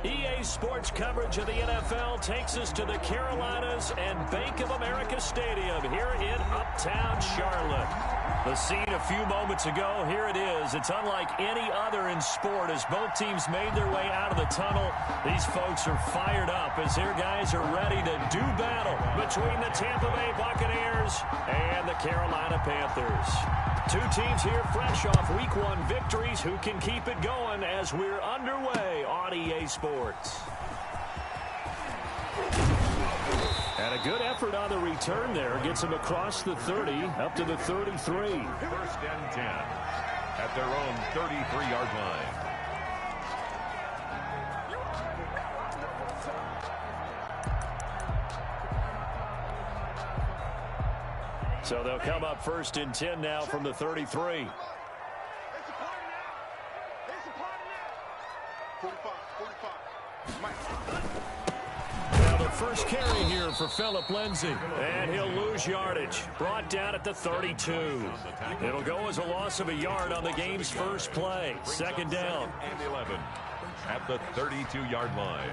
EA Sports coverage of the NFL takes us to the Carolinas and Bank of America Stadium here in Uptown Charlotte. The scene a few moments ago, here it is. It's unlike any other in sport as both teams made their way out of the tunnel. These folks are fired up as their guys are ready to do battle between the Tampa Bay Buccaneers and the Carolina Panthers. Two teams here fresh off Week 1 victories who can keep it going as we're underway on EA Sports. And a good effort on the return there. Gets him across the 30, up to the 33. First and 10 at their own 33-yard line. So they'll come up first and 10 now from the 33. Now the first carry here for Phillip Lindsay. And he'll lose yardage. Brought down at the 32. It'll go as a loss of a yard on the game's first play. Second down. And 11 at the 32-yard line.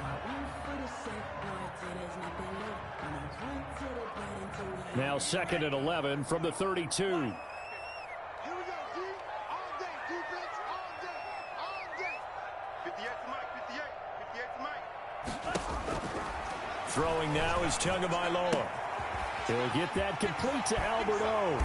Now second and 11 from the 32. Here we go, D. All day, defense, all day, all day. 58 to Mike, 58 to Mike. Throwing now is Tagovailoa. He'll get that complete to Albert O.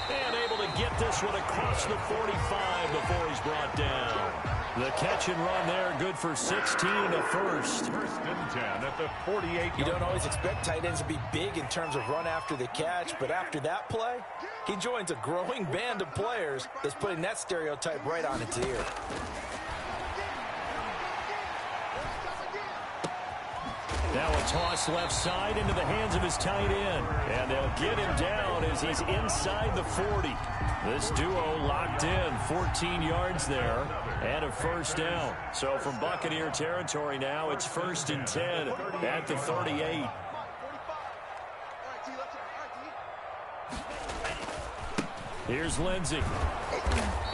And able to get this one across the 45 before he's brought down. The catch and run there, good for 16 and a first. First and 10 at the 48. You don't always expect tight ends to be big in terms of run after the catch, but after that play, he joins a growing band of players that's putting that stereotype right on its ear. Now a toss left side into the hands of his tight end. And they'll get him down as he's inside the 40. This duo locked in, 14 yards there, and a first down. So from Buccaneer territory now, it's first and 10 at the 38. Here's Lindsay.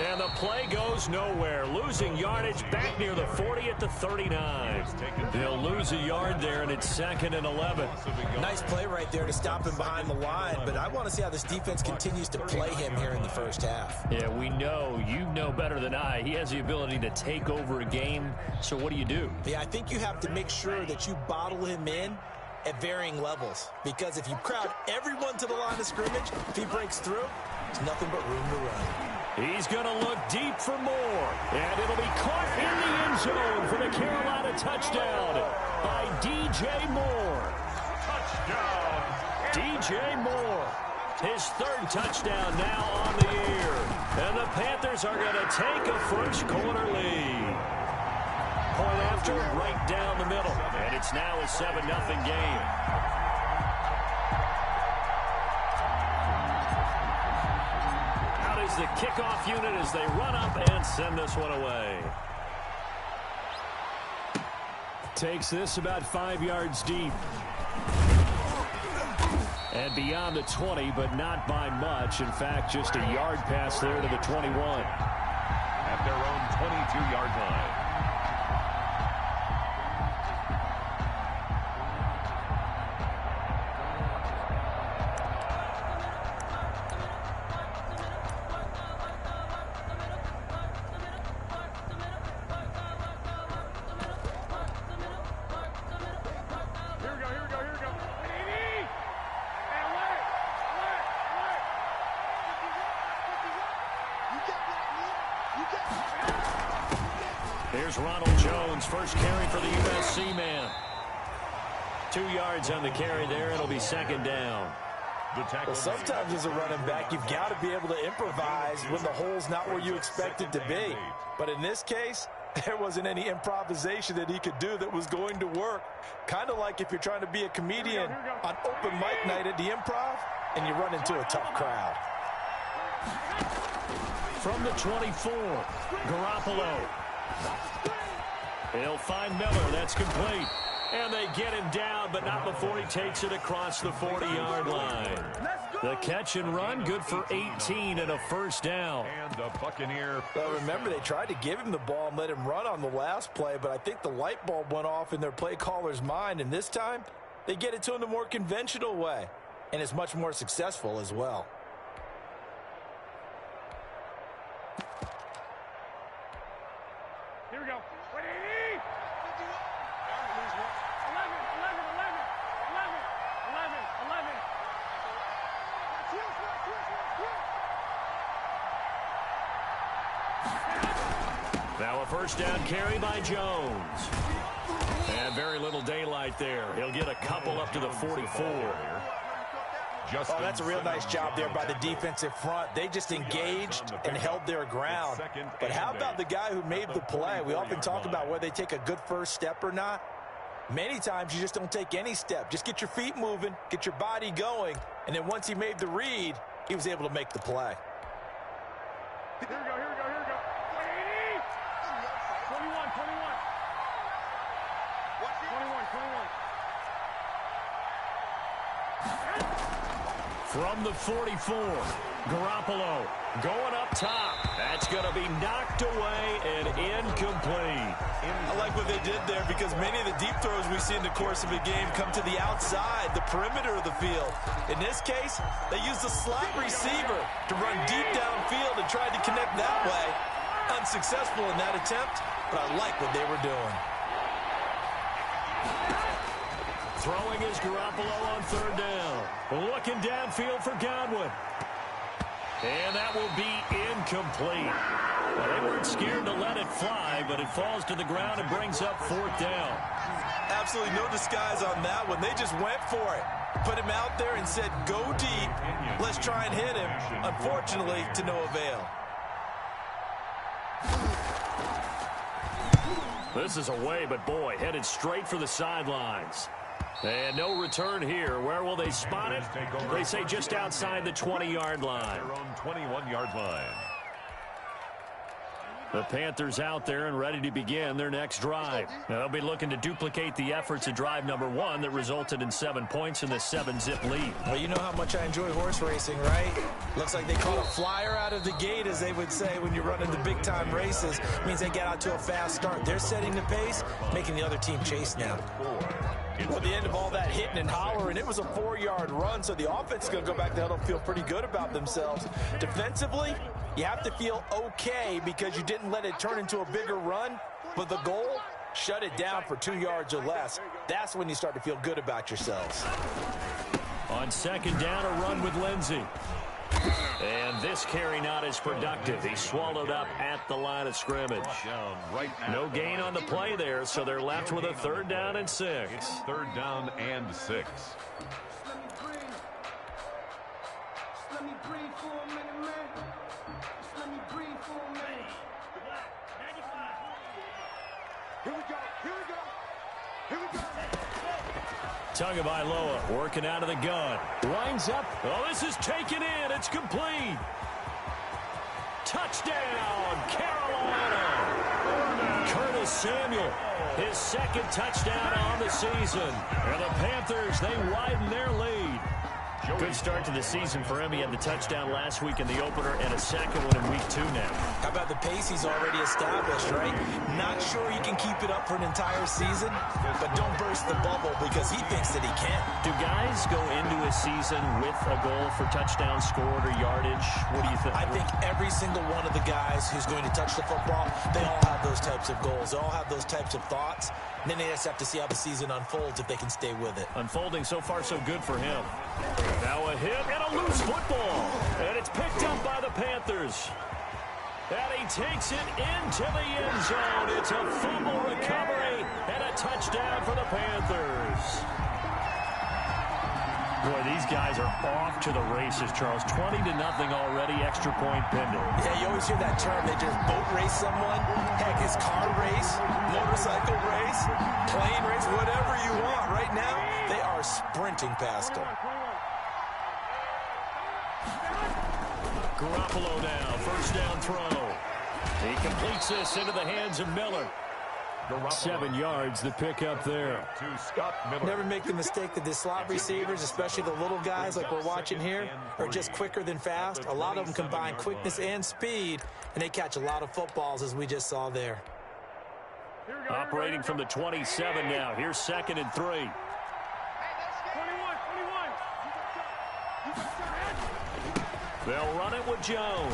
And the play goes nowhere. Losing yardage back near the 40 at the 39. They'll lose a yard there, and it's second and 11. Nice play right there to stop him behind the line, but I want to see how this defense continues to play him here in the first half. Yeah, we know, you know better than I, he has the ability to take over a game. So what do? Yeah, I think you have to make sure that you bottle him in at varying levels, because if you crowd everyone to the line of scrimmage, if he breaks through, there's nothing but room to run. He's going to look deep for more. And it'll be caught in the end zone for the Carolina touchdown by DJ Moore. Touchdown. DJ Moore. His third touchdown now on the year. And the Panthers are going to take a first quarter lead. Point after, right down the middle. And it's now a 7-0 game. The kickoff unit as they run up and send this one away. Takes this about 5 yards deep. And beyond the 20, but not by much. In fact, just a yard pass there to the 21. At their own 22-yard line. Here's Ronald Jones, first carry for the USC man. 2 yards on the carry there. It'll be second down. Well, sometimes as a running back, you've got to be able to improvise when the hole's not where you expect it to be. But in this case, there wasn't any improvisation that he could do that was going to work. Kind of like if you're trying to be a comedian on open mic night at the Improv and you run into a tough crowd. From the 24, Garoppolo. He'll find Miller. That's complete. And they get him down, but not before he takes it across the 40-yard line. The catch and run, good for 18 and a first down. And the Buccaneer. Well, remember, they tried to give him the ball and let him run on the last play, but I think the light bulb went off in their play caller's mind, and this time they get it to him the more conventional way, and it's much more successful as well. Here we go. 180. 11. Now a first down carry by Jones. And very little daylight there. He'll get a couple up to the 44. Oh, that's a real nice job there by the defensive front. They just engaged and held their ground. But how about the guy who made the play? We often talk about whether they take a good first step or not. Many times you just don't take any step. Just get your feet moving, get your body going, and then once he made the read, he was able to make the play. Here we go. 180. 21. 21. From the 44, Garoppolo going up top. That's going to be knocked away and incomplete. I like what they did there because many of the deep throws we see in the course of a game come to the outside, the perimeter of the field. In this case, they used a slot receiver to run deep downfield and tried to connect that way. Unsuccessful in that attempt, but I like what they were doing. Throwing is Garoppolo on third down. Looking downfield for Godwin. And that will be incomplete. Well, they weren't scared to let it fly, but it falls to the ground and brings up fourth down. Absolutely no disguise on that one. They just went for it. Put him out there and said, go deep. Let's try and hit him. Unfortunately, to no avail. This is away, but boy, headed straight for the sidelines. And no return here. Where will they spot it? They say just outside the 20-yard line. Their own 21-yard line. The Panthers out there and ready to begin their next drive. Now, they'll be looking to duplicate the efforts of drive number 1 that resulted in 7 points in the 7-zip lead. Well, you know how much I enjoy horse racing, right? Looks like they caught a flyer out of the gate, as they would say when you're running the big-time races. It means they get out to a fast start. They're setting the pace, making the other team chase now. Well, at the end of all that hitting and hollering, it was a 4-yard run, so the offense is going to go back to hell and feel pretty good about themselves. Defensively, you have to feel okay because you didn't let it turn into a bigger run, but the goal, shut it down for 2 yards or less. That's when you start to feel good about yourselves. On second down, a run with Lindsey. And this carry not as productive. He swallowed up at the line of scrimmage. No gain on the play there, so they're left with a third down and 6. Third down and 6. Tagovailoa working out of the gun. Winds up. Oh, this is taken in. It's complete. Touchdown, Carolina. Curtis Samuel, his second touchdown on the season. And the Panthers, they widen their lead. Good start to the season for him. He had the touchdown last week in the opener and a second one in week 2 now. How about the pace he's already established, right? Not sure he can keep it up for an entire season, but don't burst the bubble because he thinks that he can. Do guys go into a season with a goal for touchdowns scored or yardage? What do you think? I think every single one of the guys who's going to touch the football, they all have those types of goals. They all have those types of thoughts. And then they just have to see how the season unfolds if they can stay with it. Unfolding so far so good for him. Now a hit and a loose football. And it's picked up by the Panthers. And he takes it into the end zone. It's a fumble recovery and a touchdown for the Panthers. Boy, these guys are off to the races, Charles. 20-0 already, extra point pending. Yeah, you always hear that term. They just boat race someone. Heck, it's car race, motorcycle race, plane race, whatever you want. Right now, they are sprinting past them. Garoppolo now, first down throw. He completes this into the hands of Miller. 7 yards, the pickup there. To Scott Miller. Never make the mistake that the slot receivers, especially the little guys like we're watching here, are just quicker than fast. A lot of them combine quickness and speed, and they catch a lot of footballs, as we just saw there. Operating from the 27 now. Here's 2nd and 3. 21. They'll run it with Jones.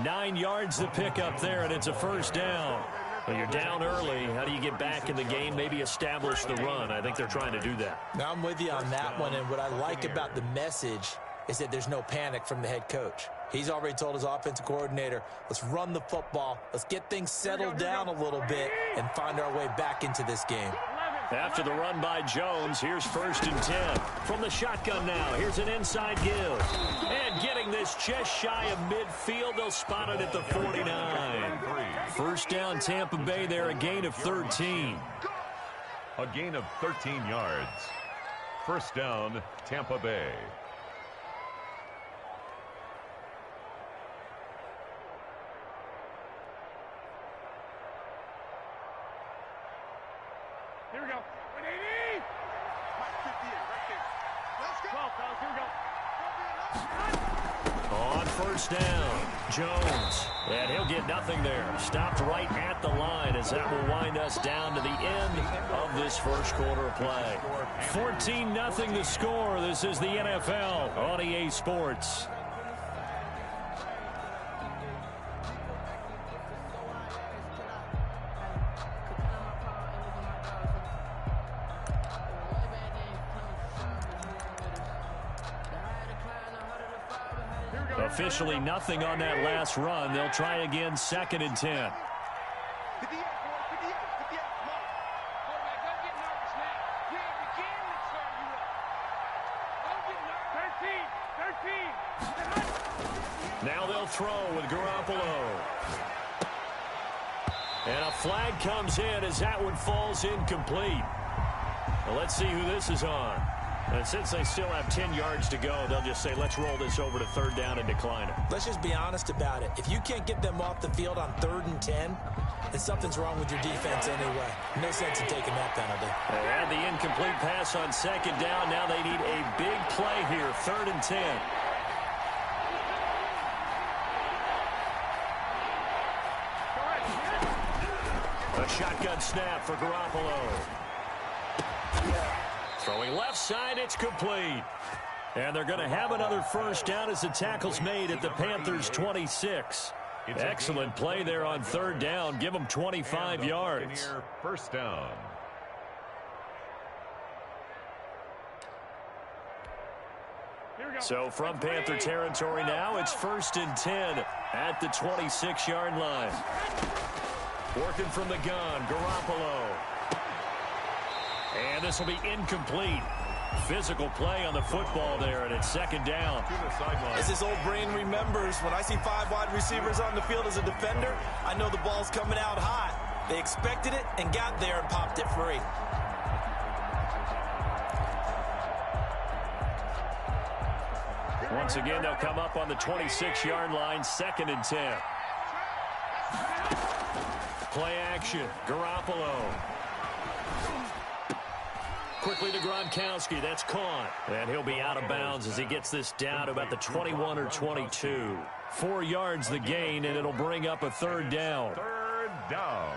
9 yards the pickup there, and it's a first down. Well, you're down early. How do you get back in the game, maybe establish the run? I think they're trying to do that. Now, I'm with you on that one, and what I like about the message is that there's no panic from the head coach. He's already told his offensive coordinator, let's run the football, let's get things settled down a little bit and find our way back into this game. After the run by Jones, here's 1st and 10. From the shotgun now, here's an inside give. And getting this just shy of midfield, they'll spot it at the 49. First down, Tampa Bay there, a gain of 13. A gain of 13 yards. First down, Tampa Bay. Here we go. 180. Mike, 58, right there. Let's go. 12, fellas. Here we go. On first down, Jones. And he'll get nothing there. Stopped right at the line as that will wind us down to the end of this first quarter of play. 14-0 the score. This is the NFL on EA Sports. Officially nothing on that last run. They'll try again, 2nd and 10. 58, boy, 58, 58. Come on. Quarterback, don't get nervous now. We ain't beginning to turn you up. Don't get nervous. 13. Now they'll throw with Garoppolo. And a flag comes in as that one falls incomplete. Well, let's see who this is on. And since they still have 10 yards to go, they'll just say, let's roll this over to 3rd down and decline it. Let's just be honest about it. If you can't get them off the field on 3rd and 10, then something's wrong with your defense anyway. No sense in taking that penalty. They had the incomplete pass on 2nd down. Now they need a big play here, 3rd and 10. A shotgun snap for Garoppolo. Throwing left side, it's complete. And they're going to have another first down as the tackle's made at the Panthers' 26. Excellent play there on 3rd down. Give them 25 yards. First down. So from Panther territory now, it's 1st and 10 at the 26-yard line. Working from the gun, Garoppolo. And this will be incomplete. Physical play on the football there, and it's 2nd down. As his old brain remembers, when I see 5 wide receivers on the field as a defender, I know the ball's coming out hot. They expected it and got there and popped it free. Once again, they'll come up on the 26-yard line, 2nd and 10. Play action, Garoppolo. Quickly to Gronkowski. That's caught. And he'll be out of bounds as he gets this down to about the 21 or 22. 4 yards the gain, and it'll bring up a 3rd down. 3rd down.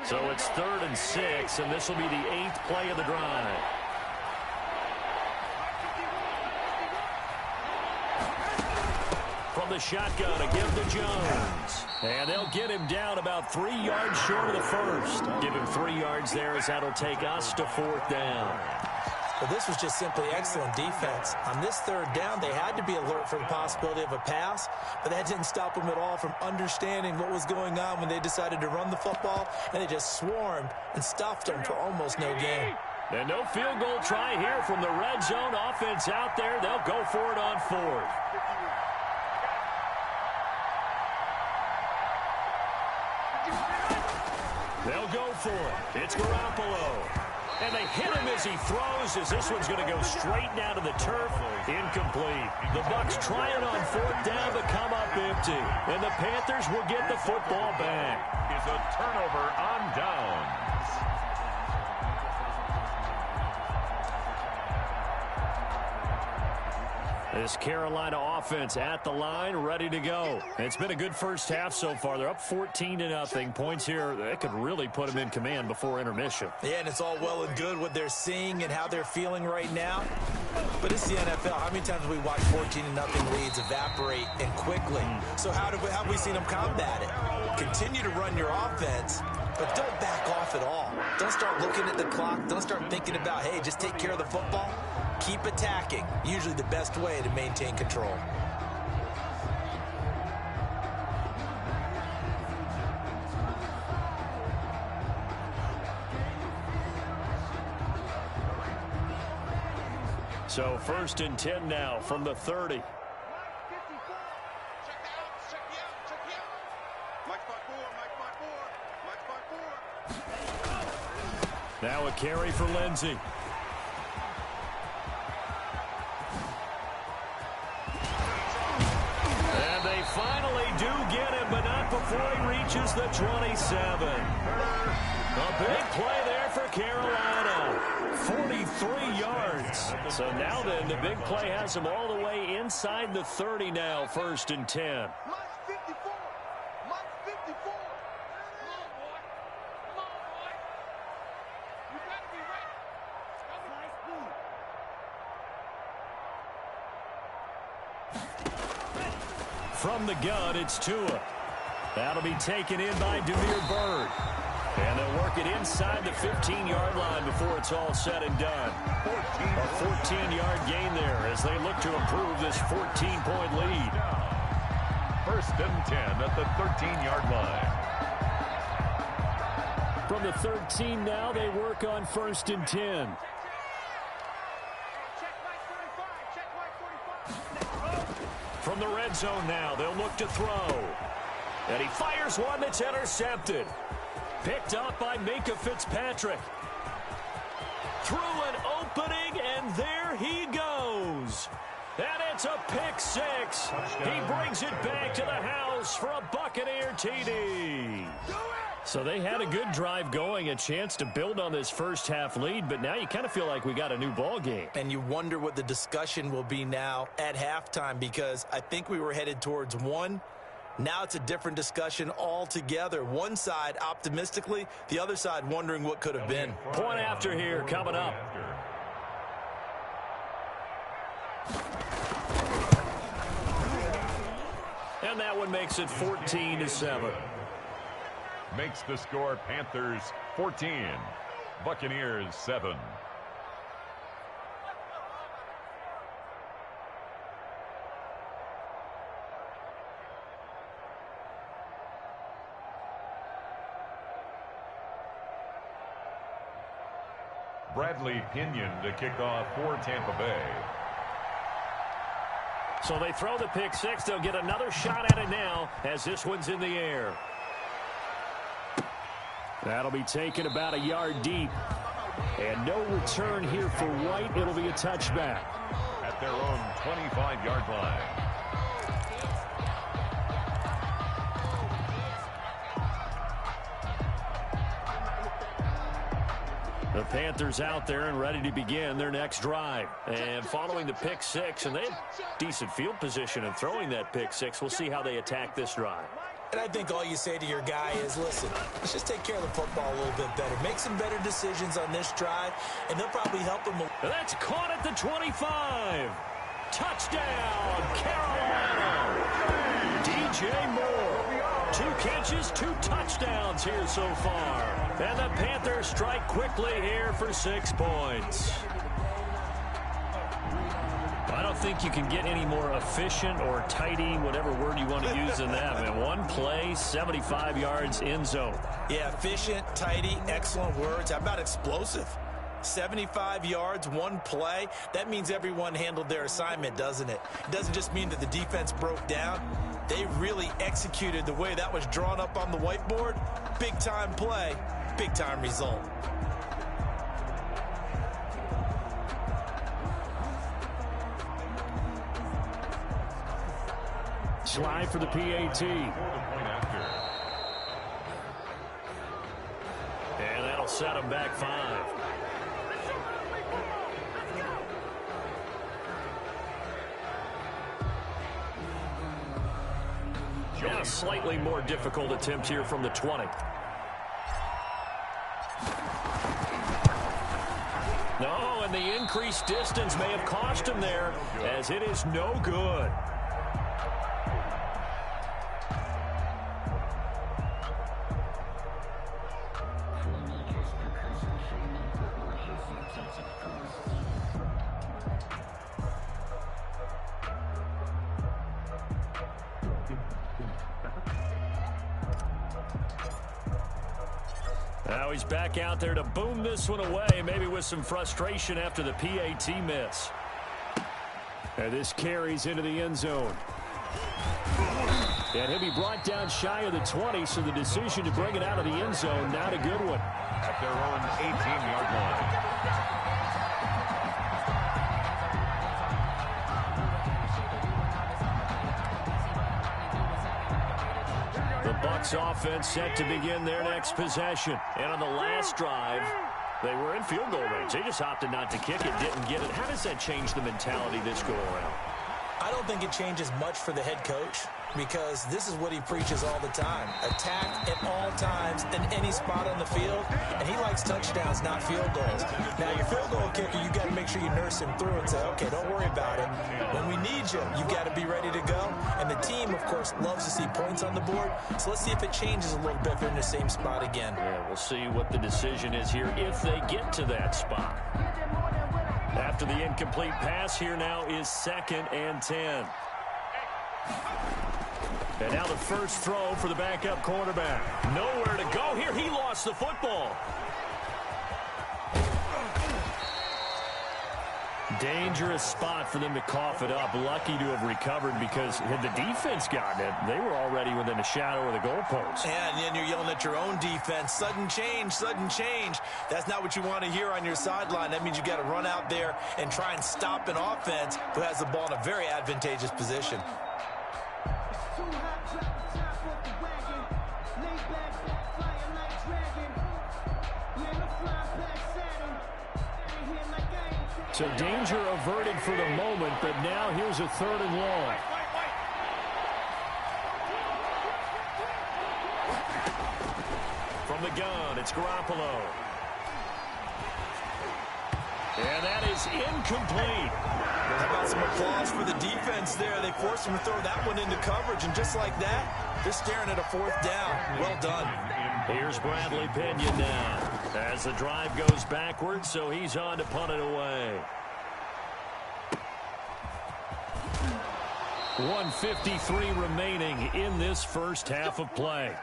So it's 3rd and 6, and this will be the 8th play of the drive. From the shotgun, a give to Jones. And they'll get him down about 3 yards short of the first. Give him 3 yards there as that'll take us to 4th down. Well, this was just simply excellent defense. On this 3rd down, they had to be alert for the possibility of a pass, but that didn't stop them at all from understanding what was going on when they decided to run the football, and they just swarmed and stuffed them for almost no gain. And no field goal try here from the red zone offense out there. They'll go for it on 4th. They'll go for it. It's Garoppolo. And they hit him as he throws, as this one's going to go straight down to the turf. Incomplete. The Bucs trying on fourth down to come up empty. And the Panthers will get the football back. Is a turnover on downs. This Carolina offense at the line, ready to go. It's been a good first half so far. They're up 14-0. Points here, that could really put them in command before intermission. Yeah, and it's all well and good what they're seeing and how they're feeling right now. But it's the NFL. How many times have we watched 14-0 leads evaporate and quickly? So how have we seen them combat it? Continue to run your offense, but don't back off at all. Don't start looking at the clock. Don't start thinking about, hey, just take care of the football. Keep attacking. Usually the best way to maintain control. So 1st and 10 now from the 30. Now a carry for Lindsey. And they finally do get him, but not before he reaches the 27. A big play there for Carolina. 43 yards. So now then, the big play has him all the way inside the 30 now, 1st and 10. From the gun, it's Tua. That'll be taken in by Demir Bird. And they'll work it inside the 15-yard line before it's all said and done. A 14-yard gain there as they look to improve this 14-point lead. 1st and 10 at the 13-yard line. From the 13 now, they work on 1st and 10. From the red zone now, they'll look to throw. And he fires one that's intercepted. Picked up by Minka Fitzpatrick. Through an opening, and there he goes. And it's a pick six. He brings it back to the house for a Buccaneer TD. So they had a good drive going, a chance to build on this first half lead, but now you kind of feel like we got a new ball game. And you wonder what the discussion will be now at halftime, because I think we were headed towards one. Now it's a different discussion altogether. One side optimistically, the other side wondering what could have been. Point after here coming up. And that one makes it 14-7. Makes the score Panthers 14, Buccaneers 7. Bradley Pinion to kick off for Tampa Bay. So they throw the pick six. They'll get another shot at it now as this one's in the air. That'll be taken about a yard deep. And no return here for White. It'll be a touchback. At their own 25-yard line. The Panthers out there and ready to begin their next drive. And following the pick six, and they had decent field position in throwing that pick six. We'll see how they attack this drive. And I think all you say to your guy is, listen, let's just take care of the football a little bit better. Make some better decisions on this drive, and they'll probably help him. That's caught at the 25. Touchdown, Carolina. DJ Moore. 2 catches, 2 touchdowns here so far. And the Panthers strike quickly here for 6 points. I don't think you can get any more efficient or tidy, whatever word you want to use in that. Man, one play, 75 yards, end zone. Yeah, efficient, tidy, excellent words. How about explosive? 75 yards, one play. That means everyone handled their assignment, doesn't it? It doesn't just mean that the defense broke down. They really executed the way that was drawn up on the whiteboard. Big-time play, big-time result. slide for the PAT. And that'll set them back 5. Yeah, a slightly more difficult attempt here from the 20. No, and the increased distance may have cost him there, as it is no good. Now he's back out there to boom this one away, maybe with some frustration after the PAT miss. And this carries into the end zone. And he'll be brought down shy of the 20, so the decision to bring it out of the end zone, not a good one. At their own 18-yard line. The Bucs offense set to begin their next possession. And on the last drive, they were in field goal range. They just opted not to kick it, didn't get it. How does that change the mentality this go around? I don't think it changes much for the head coach, because this is what he preaches all the time. Attack at all times in any spot on the field, and he likes touchdowns, not field goals. Now, your field goal kicker, you got to make sure you nurse him through and say, okay, don't worry about it. When we need you, you got to be ready to go. And the team, of course, loves to see points on the board, so let's see if it changes a little bit if they're in the same spot again. Yeah, we'll see what the decision is here if they get to that spot. After the incomplete pass, here now is 2nd and 10. And now the first throw for the backup quarterback. Nowhere to go here. He lost the football. Dangerous spot for them to cough it up. Lucky to have recovered, because had the defense gotten it, they were already within a shadow of the goalpost. Yeah, and then you're yelling at your own defense. Sudden change, sudden change. That's not what you want to hear on your sideline. That means you got to run out there and try and stop an offense who has the ball in a very advantageous position. So danger averted for the moment, but now here's a 3rd and long. From the gun, it's Garoppolo. And that is incomplete. How about some applause for the defense there? They forced him to throw that one into coverage, and just like that, they're staring at a 4th down. Well done. Here's Bradley Pinion now, as the drive goes backwards, so he's on to punt it away. 1:53 remaining in this first half of play.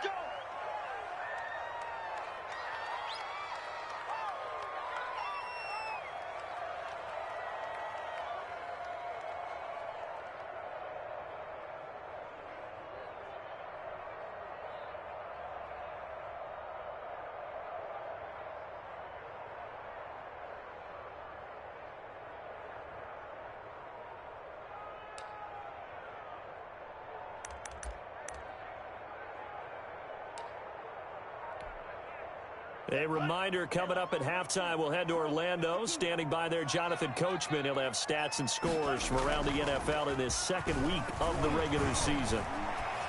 A reminder, coming up at halftime, we'll head to Orlando. Standing by there, Jonathan Coachman. He'll have stats and scores from around the NFL in this 2nd week of the regular season.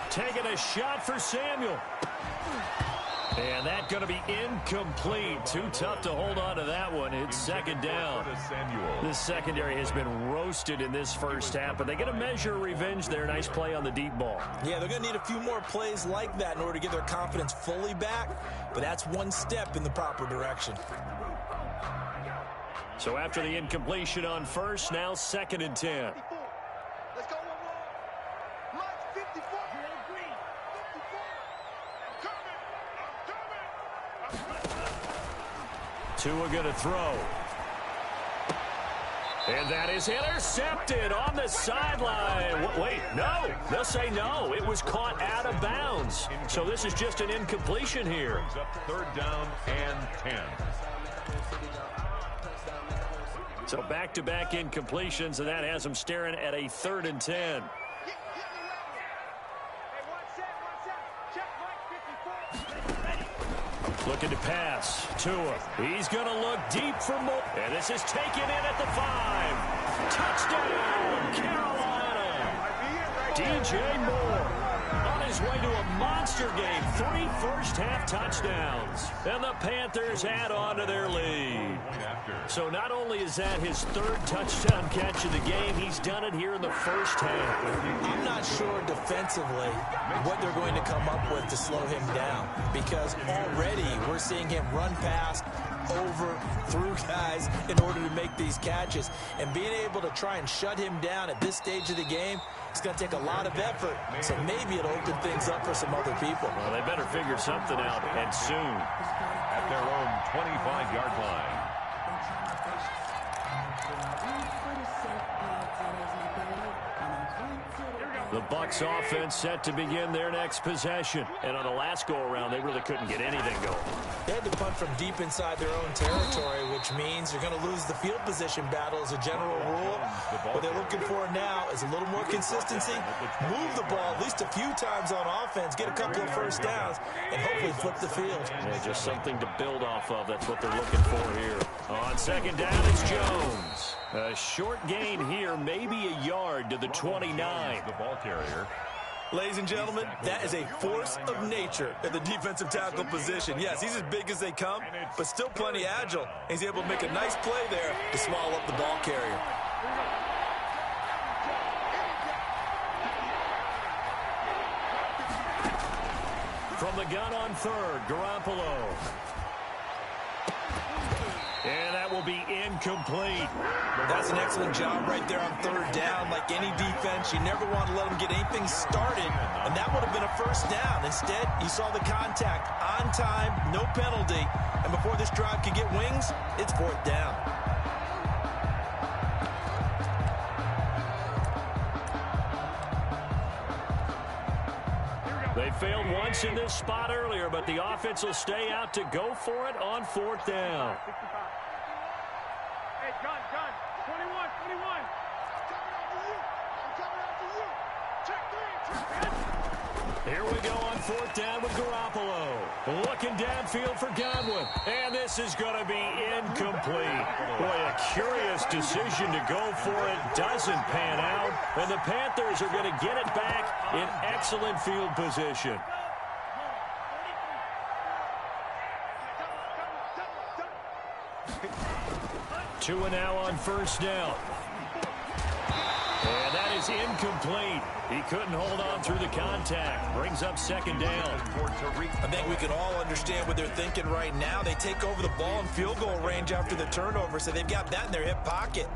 Taking a shot for Samuel. And that's going to be incomplete. Too tough to hold on to that one. It's 2nd down. This secondary has been roasted in this first half, but they're going to measure revenge there. Nice play on the deep ball. Yeah, they're going to need a few more plays like that in order to get their confidence fully back, but that's one step in the proper direction. So after the incompletion on first, now 2nd and 10. Let's go, Mike, 54. Tua going to throw. And that is intercepted on the sideline. Wait, no. They'll say no. It was caught out of bounds. So this is just an incompletion here. 3rd down and 10. So back-to-back incompletions, and that has them staring at a 3rd and 10. Looking to pass. Tua. He's going to look deep for more. And this is taken in at the 5. Touchdown, Carolina. DJ Moore on his way to a monster game. 3 first-half touchdowns. And the Panthers add on to their lead. So not only is that his 3rd touchdown catch of the game, he's done it here in the first half. I'm not sure defensively what they're going to come up with to slow him down, because already we're seeing him run past, over, through guys in order to make these catches. And being able to try and shut him down at this stage of the game, it's going to take a lot of effort. So maybe it'll open things up for some other people. Well, they better figure something out, and soon. At their own 25-yard line. The Bucs offense set to begin their next possession. And on the last go-around, they really couldn't get anything going. They had to punt from deep inside their own territory, which means you're going to lose the field position battle as a general rule. What they're looking for now is a little more consistency, move the ball at least a few times on offense, get a couple of first downs, and hopefully flip the field. Yeah, just something to build off of. That's what they're looking for here. On second down, it's Jones. A short gain here, maybe a yard to the 29. The ball carrier. Ladies and gentlemen, that is a force of nature at the defensive tackle position. Yes, he's as big as they come, but still plenty agile. He's able to make a nice play there to swallow up the ball carrier. From the gun on 3rd, Garoppolo. And that will be incomplete. That's an excellent job right there on 3rd down. Like any defense, you never want to let them get anything started, and that would have been a first down. Instead, you saw the contact on time, no penalty, and before this drive could get wings, it's 4th down. They failed once in this spot earlier, but the offense will stay out to go for it on 4th down. Hey, gun. 21. I'm coming after you. Check 3. Here we go on 4th down with Garoppolo. Looking downfield for Godwin. And this is going to be incomplete. Boy, a curious decision to go for it. Doesn't pan out. And the Panthers are going to get it back in excellent field position. Tua now on 1st down. And that is incomplete. He couldn't hold on through the contact. Brings up 2nd down. I think we can all understand what they're thinking right now. They take over the ball in field goal range after the turnover, so they've got that in their hip pocket.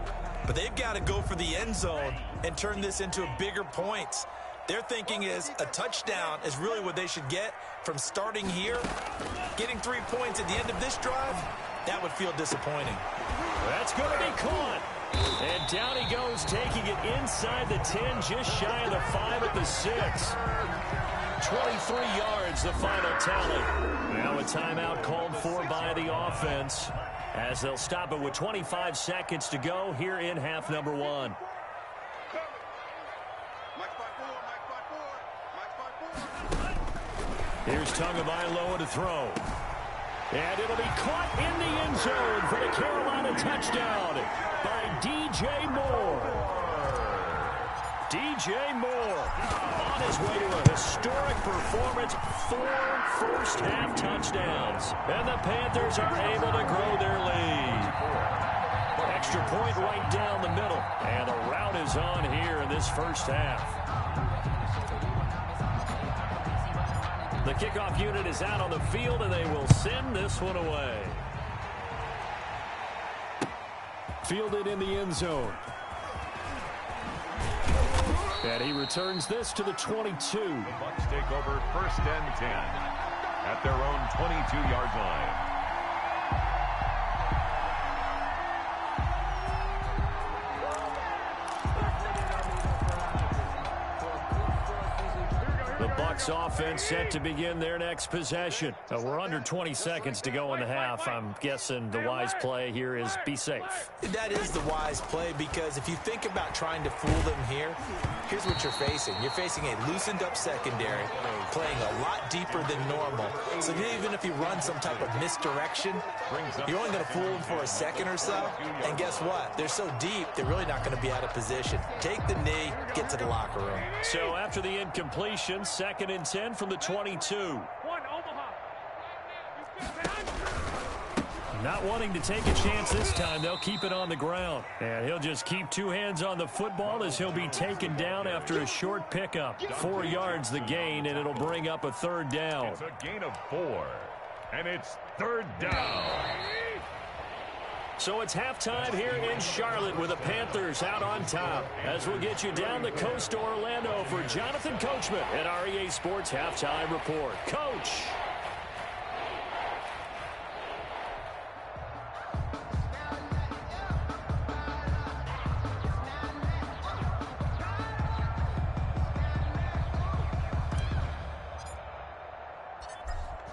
But they've got to go for the end zone and turn this into bigger points. Their thinking is a touchdown is really what they should get from starting here. Getting 3 points at the end of this drive, that would feel disappointing. That's going to be caught. And down he goes, taking it inside the 10, just shy of the 5 at the 6. 23 yards, the final tally. Now a timeout called for by the offense, as they'll stop it with 25 seconds to go here in half number 1. Here's Tagovailoa to throw. And it'll be caught in the end zone for the Carolina touchdown by DJ Moore. DJ Moore on his way to a historic performance, 4 first-half touchdowns. And the Panthers are able to grow their lead. Extra point right down the middle. And the route is on here in this first half. The kickoff unit is out on the field, and they will send this one away. Fielded in the end zone. And he returns this to the 22. The Bucs take over 1st and 10 at their own 22-yard line. Here we go. The Bucs offense set to begin their next possession. We're under 20 seconds to go in the half. I'm guessing the wise play here is be safe. That is the wise play, because if you think about trying to fool them here, here's what you're facing. You're facing a loosened up secondary, playing a lot deeper than normal. So even if you run some type of misdirection, you're only going to fool them for a second or so. And guess what? They're so deep, they're really not going to be out of position. Take the knee, get to the locker room. So after the incompletion, 2nd and 10 from the 22. Not wanting to take a chance this time, they'll keep it on the ground. And he'll just keep 2 hands on the football as he'll be taken down after a short pickup. 4 yards the gain, and it'll bring up a 3rd down. It's a gain of 4, and it's 3rd down. So it's halftime here in Charlotte with the Panthers out on top. As we'll get you down the coast to Orlando for Jonathan Coachman at our EA Sports Halftime Report. Coach.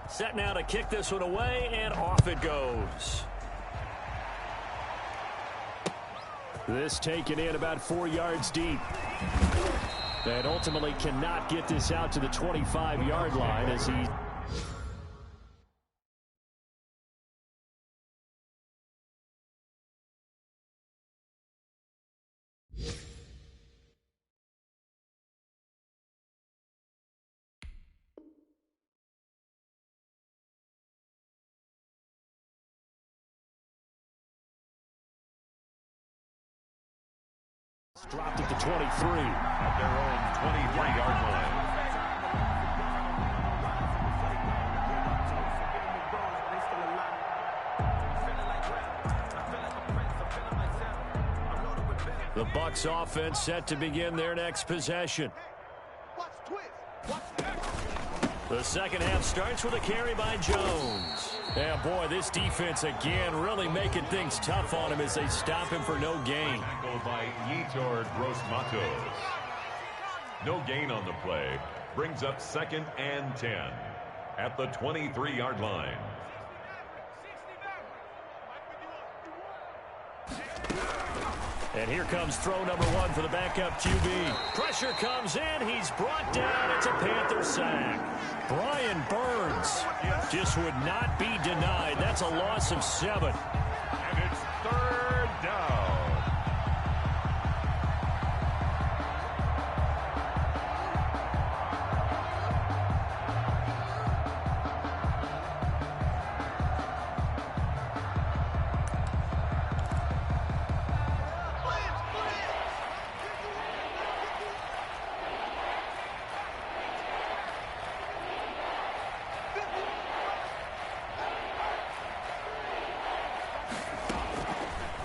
Set now to kick this one away, and off it goes. This taken in about 4 yards deep. And ultimately cannot get this out to the 25-yard line as he... dropped at the 23. At their own 23-yard line. The Bucs offense set to begin their next possession. The second half starts with a carry by Jones. Yeah, boy, this defense again really making things tough on him as they stop him for no gain. Tackled by Yetur Gross-Matos. No gain on the play. Brings up 2nd and 10 at the 23-yard line. And here comes throw number 1 for the backup QB. Pressure comes in. He's brought down. It's a Panther sack. Brian Burns just would not be denied. That's a loss of 7. And it's 3rd down.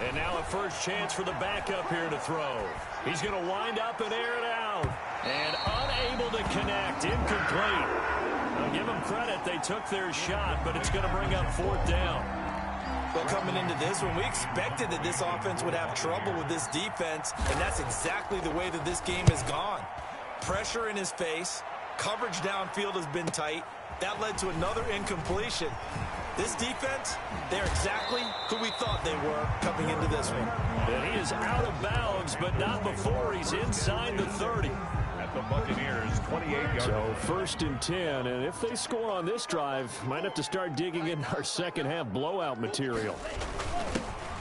And now a first chance for the backup here to throw. He's going to wind up and air it out. And unable to connect. Incomplete. I'll give them credit. They took their shot, but it's going to bring up 4th down. Well, coming into this one, we expected that this offense would have trouble with this defense, and that's exactly the way that this game has gone. Pressure in his face. Coverage downfield has been tight. That led to another incompletion. This defense, they're exactly who we thought they were coming into this one. And he is out of bounds, but not before he's inside the 30. At the Buccaneers' 28-yard So 1st and 10, and if they score on this drive, might have to start digging in our second half blowout material.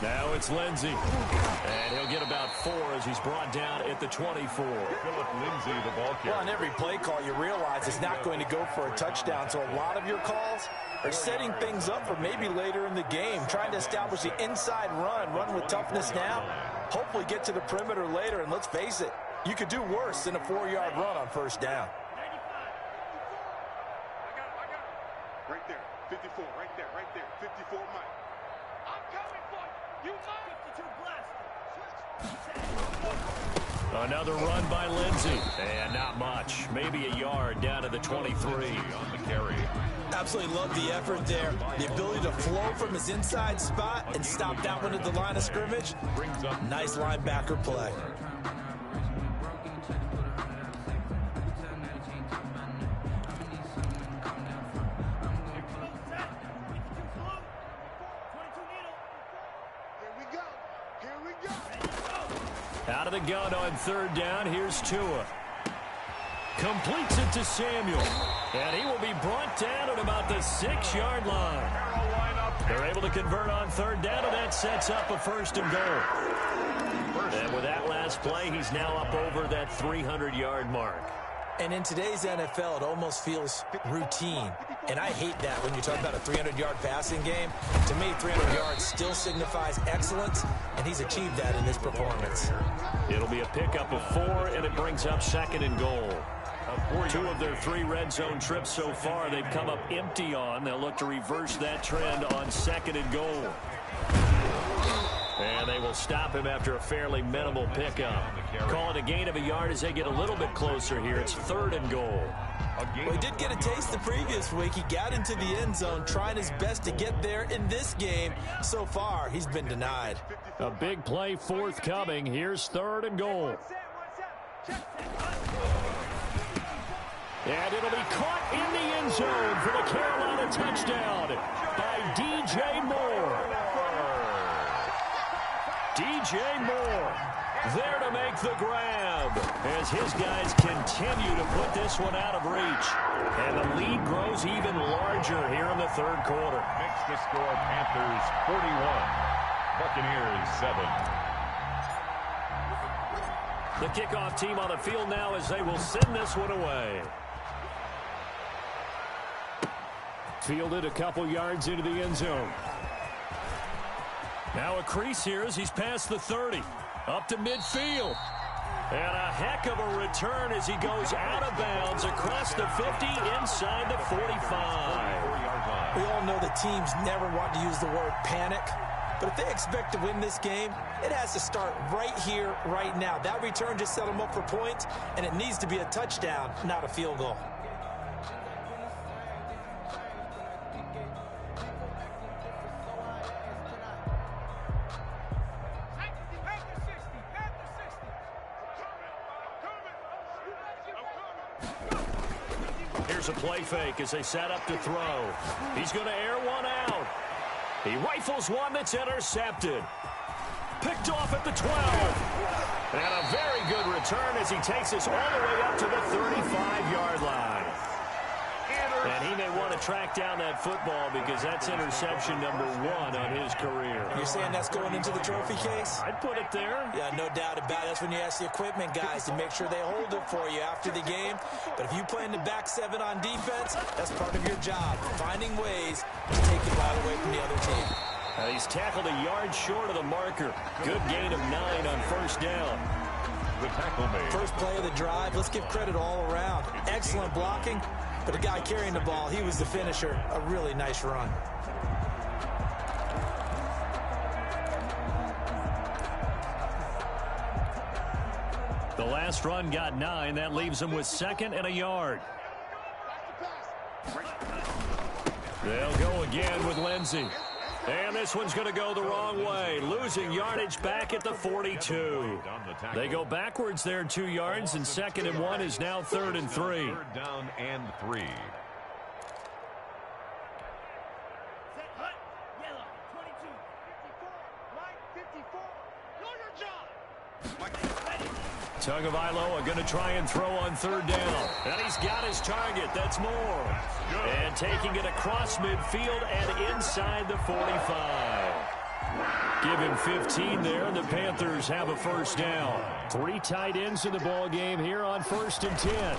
Now it's Lindsey, and he'll get about 4 as he's brought down at the 24. Philip Lindsay, the ball carrier. Well, on every play call, you realize it's not going to go for a touchdown, so a lot of your calls are setting things up for maybe later in the game, trying to establish the inside run with toughness now, hopefully get to the perimeter later, and let's face it, you could do worse than a 4-yard run on 1st down. Right there, 54, right there, 54, Mike. I'm coming for you. You Another run by Lindsey. And not much. Maybe a yard down to the 23 on the carry. Absolutely love the effort there. The ability to flow from his inside spot and stop that one at the line of scrimmage. Brings up Nice linebacker play. Out of the gun on third down. Here's Tua. Completes it to Samuel. And he will be brought down at about the 6-yard line. They're able to convert on third down, and that sets up a 1st and goal. And with that last play, he's now up over that 300-yard mark. And in today's NFL, it almost feels routine. And I hate that when you talk about a 300-yard passing game. To me, 300 yards still signifies excellence, and he's achieved that in this performance. It'll be a pickup of 4, and it brings up 2nd and goal. 2 of their 3 red zone trips so far, they've come up empty on. They'll look to reverse that trend on 2nd and goal. And they will stop him after a fairly minimal pickup. Call it a gain of a yard as they get a little bit closer here. It's 3rd and goal. Well, he did get a taste the previous week. He got into the end zone, trying his best to get there in this game. So far, he's been denied. A big play forthcoming. Here's 3rd and goal. And it'll be caught in the end zone for the Carolina touchdown by DJ Moore. DJ Moore there to make the grab as his guys continue to put this one out of reach. And the lead grows even larger here in the 3rd quarter. Makes the score Panthers 41, Buccaneers 7. The kickoff team on the field now as they will send this one away. Fielded a couple yards into the end zone. Now a crease here as he's past the 30. Up to midfield. And a heck of a return as he goes out of bounds across the 50 inside the 45. We all know the teams never want to use the word panic. But if they expect to win this game, it has to start right here, right now. That return just set them up for points, and it needs to be a touchdown, not a field goal. Here's a play fake as they set up to throw. He's going to air one out. He rifles one that's intercepted. Picked off at the 12. And a very good return as he takes us all the way up to the 35-yard line. And he may want to track down that football because that's interception number 1 on his career. You're saying that's going into the trophy case? I'd put it there. Yeah, no doubt about it. That's when you ask the equipment guys to make sure they hold it for you after the game. But if you play in the back 7 on defense, that's part of your job, finding ways to take the ball away from the other team. He's tackled a yard short of the marker. Good gain of 9 on 1st down. The tackle made. First play of the drive. Let's give credit all around. Excellent blocking. But the guy carrying the ball, he was the finisher. A really nice run. The last run got 9. That leaves him with 2nd and a yard. They'll go again with Lindsey. And this one's going to go the wrong way. Losing yardage back at the 42. They go backwards there 2 yards, and 2nd and 1 is now 3rd and 3. 3rd down and 3. Tagovailoa going to try and throw on 3rd down. And he's got his target. That's Moore. And taking it across midfield and inside the 45. Give him 15 there, and the Panthers have a 1st down. 3 tight ends in the ball game here on 1st and 10.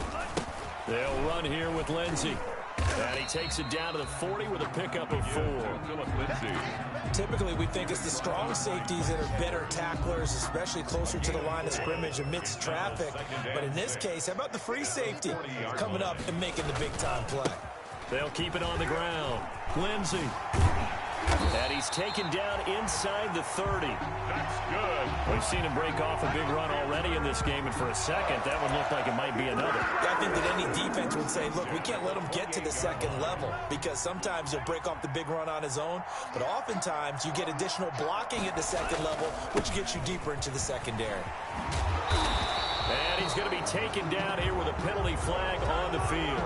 They'll run here with Lindsey. And he takes it down to the 40 with a pickup of 4. Typically, we think it's the strong safeties that are better tacklers, especially closer to the line of scrimmage amidst traffic. But in this case, how about the free safety coming up and making the big-time play? They'll keep it on the ground. Lindsey. And he's taken down inside the 30. That's good. We've seen him break off a big run already in this game, and for a second, that one looked like it might be another. Yeah, I think that any defense would say, look, we can't let him get to the 2nd level, because sometimes he'll break off the big run on his own, but oftentimes you get additional blocking at the 2nd level, which gets you deeper into the secondary. And he's going to be taken down here with a penalty flag on the field.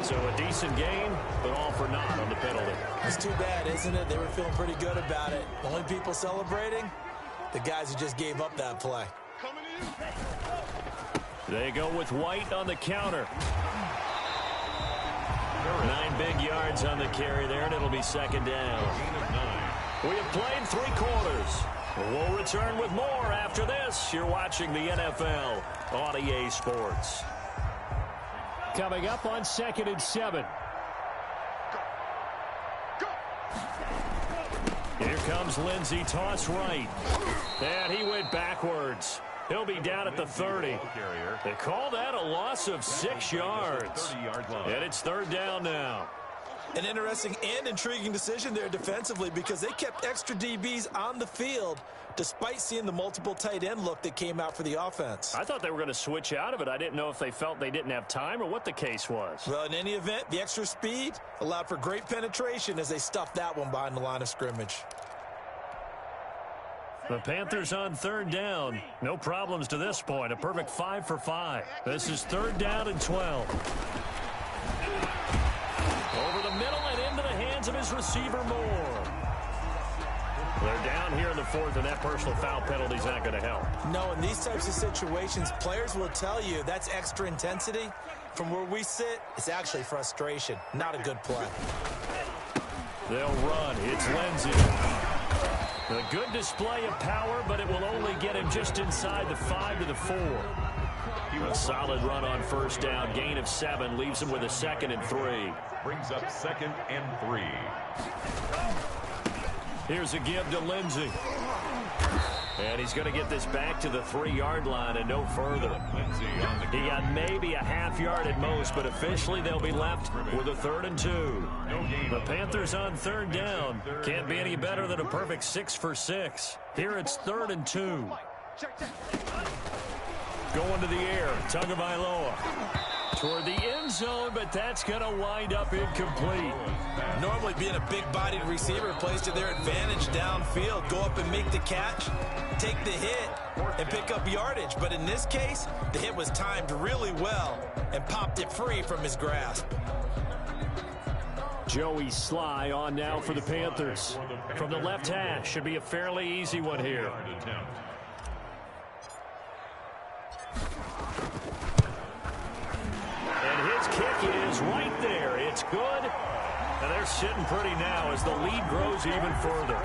So a decent game, but all for naught on the penalty. It's too bad, isn't it? They were feeling pretty good about it. The only people celebrating, the guys who just gave up that play. Coming to you. They go with White on the counter. 9 big yards on the carry there, and it'll be second down. We have played 3 quarters. We'll return with more after this. You're watching the NFL on EA Sports. Coming up on 2nd and 7. Here comes Lindsey, toss right. And he went backwards. He'll be down at the 30. They call that a loss of 6 yards. And it's third down now. An interesting and intriguing decision there defensively because they kept extra DBs on the field despite seeing the multiple tight end look that came out for the offense. I thought they were going to switch out of it. I didn't know if they felt they didn't have time or what the case was. Well, in any event, the extra speed allowed for great penetration as they stuffed that one behind the line of scrimmage. The Panthers on third down. No problems to this point. A perfect 5 for 5. This is third down and 12. Over the middle and into the hands of his receiver, Moore. They're down here in the 4th, and that personal foul penalty is not going to help. No, in these types of situations, players will tell you that's extra intensity. From where we sit, it's actually frustration. Not a good play. They'll run. It's Lindsey. A good display of power, but it will only get him just inside the 5 to the 4. A solid run on first down. Gain of 7 leaves him with a 2nd and 3. Brings up 2nd and 3. Here's a give to Lindsey. And he's going to get this back to the 3-yard line and no further. He got maybe a half yard at most, but officially they'll be left with a 3rd and 2. The Panthers on third down. Can't be any better than a perfect 6 for 6. Here it's 3rd and 2. Going to the air. Tagovailoa. Toward the end zone, but that's going to wind up incomplete. Normally being a big-bodied receiver plays to their advantage downfield. Go up and make the catch, take the hit, and pick up yardage. But in this case, the hit was timed really well and popped it free from his grasp. Joey Sly on now for the Panthers. From the left hash, should be a fairly easy one here. And his kick is right there. It's good. And they're sitting pretty now as the lead grows even further.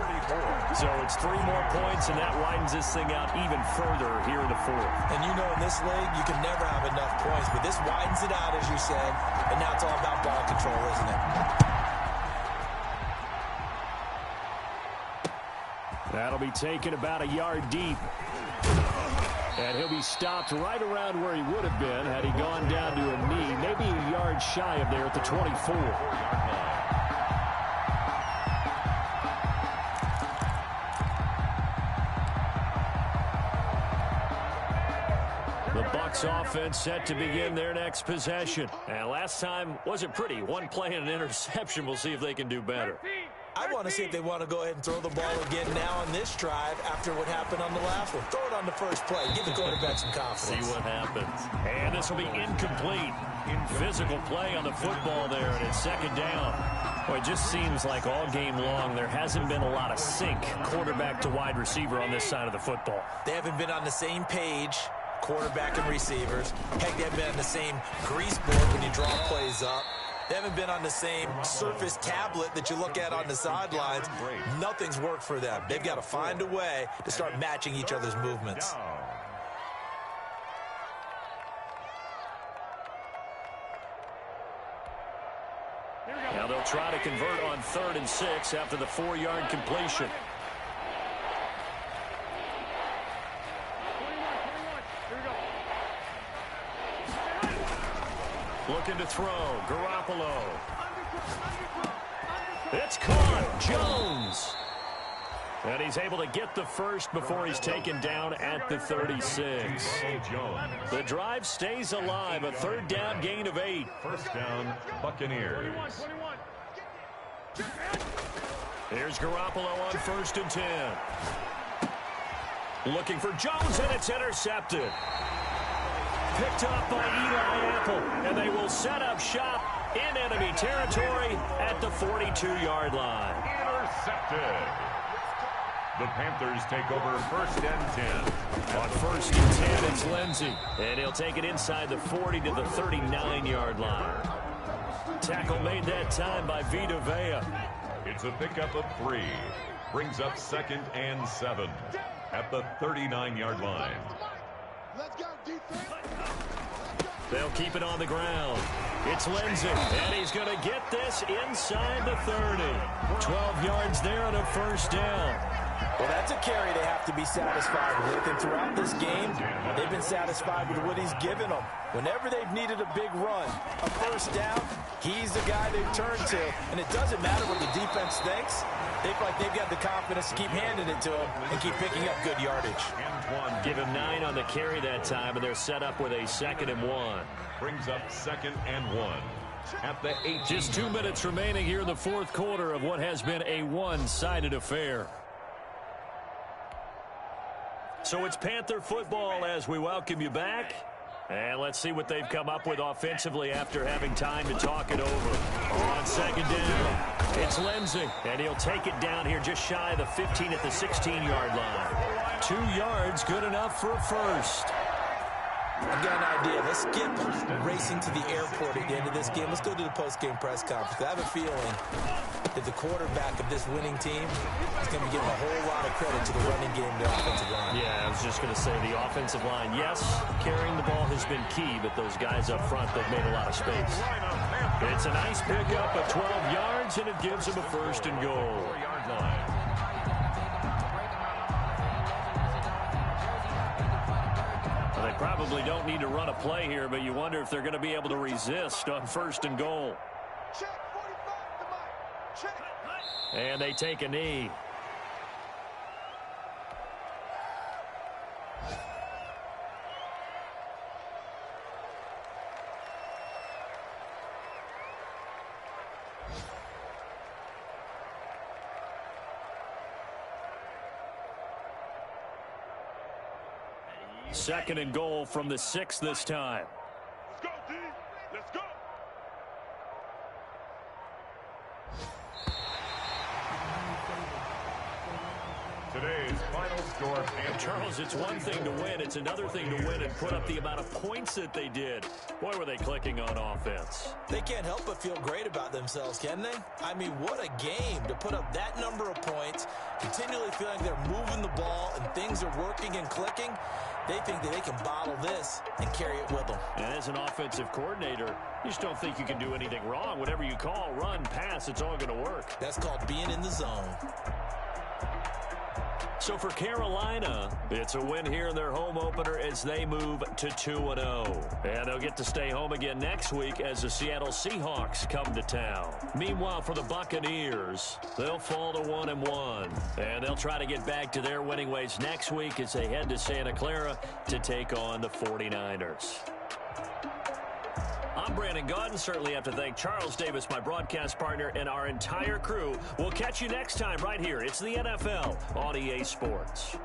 So it's 3 more points, and that widens this thing out even further here in the 4th. And you know in this league, you can never have enough points, but this widens it out, as you said, and now it's all about ball control, isn't it? That'll be taken about a yard deep. And he'll be stopped right around where he would have been had he gone down to a knee, maybe a yard shy of there at the 24. The Bucs offense set to begin their next possession. And last time wasn't pretty. 1 play and an interception. We'll see if they can do better. I want to see if they want to go ahead and throw the ball again now on this drive after what happened on the last one. Throw it on the first play. Give the quarterback some confidence. See what happens. And this will be incomplete. Physical play on the football there, and it's second down. Well, it just seems like all game long there hasn't been a lot of sync quarterback to wide receiver on this side of the football. They haven't been on the same page, quarterback and receivers. Heck, they haven't been on the same grease board when you draw plays up. They haven't been on the same Surface tablet that you look at on the sidelines. Nothing's worked for them. They've got to find a way to start matching each other's movements. Now they'll try to convert on 3rd and 6 after the 4-yard completion. Looking to throw. Garoppolo. It's caught. Jones. And he's able to get the first before he's taken down at the 36. The drive stays alive. A 3rd down gain of 8. First down, Buccaneers. Here's Garoppolo on 1st and 10. Looking for Jones, and it's intercepted. Picked up by Eli Apple, and they will set up shop in enemy territory at the 42-yard line. Intercepted. The Panthers take over 1st and 10. On 1st and 10, it's Lindsey. And he'll take it inside the 40 to the 39-yard line. Tackle made that time by Vita Vea. It's a pickup of 3. Brings up 2nd and 7 at the 39-yard line. Let's go, defense. They'll keep it on the ground. It's Lindsey, and he's going to get this inside the 30. 12 yards there on a 1st down. Well, that's a carry they have to be satisfied with, and throughout this game, they've been satisfied with what he's given them. Whenever they've needed a big run, a 1st down, he's the guy they've turned to, and it doesn't matter what the defense thinks. They feel like they've got the confidence to keep handing it to him and keep picking up good yardage. Give him 9 on the carry that time, and they're set up with a 2nd and 1. Brings up 2nd and 1 at the 8. Just 2 minutes remaining here in the 4th quarter of what has been a one-sided affair. So it's Panther football as we welcome you back. And let's see what they've come up with offensively after having time to talk it over. On 2nd down, it's Lindsey, and he'll take it down here just shy of the 15 at the 16-yard line. 2 yards, good enough for a 1st. I've got an idea. Let's skip racing to the airport at the end of this game. Let's go to the post-game press conference. I have a feeling that the quarterback of this winning team is going to be giving a whole lot of credit to the running game and the offensive line. Yeah, I was just going to say the offensive line, yes, carrying the ball has been key, but those guys up front, they've made a lot of space. It's a nice pickup of 12 yards, and it gives them a 1st and goal. 4-yard line. They probably don't need to run a play here, but you wonder if they're going to be able to resist on 1st and goal. Check 45 to Mike. Check. And they take a knee. Second and goal from the 6 this time. Let's go, D. Let's go. Today's final score, Panthers. Charles, it's one thing to win. It's another thing to win and put up the amount of points that they did. Boy, were they clicking on offense. They can't help but feel great about themselves, can they? I mean, what a game to put up that number of points, continually feeling they're moving the ball and things are working and clicking. They think that they can bottle this and carry it with them. And as an offensive coordinator, you just don't think you can do anything wrong. Whatever you call, run, pass, it's all going to work. That's called being in the zone. So for Carolina, it's a win here in their home opener as they move to 2-0. And they'll get to stay home again next week as the Seattle Seahawks come to town. Meanwhile, for the Buccaneers, they'll fall to 1-1. And they'll try to get back to their winning ways next week as they head to Santa Clara to take on the 49ers. I'm Brandon Gaudin. Certainly have to thank Charles Davis, my broadcast partner, and our entire crew. We'll catch you next time right here. It's the NFL on EA Sports.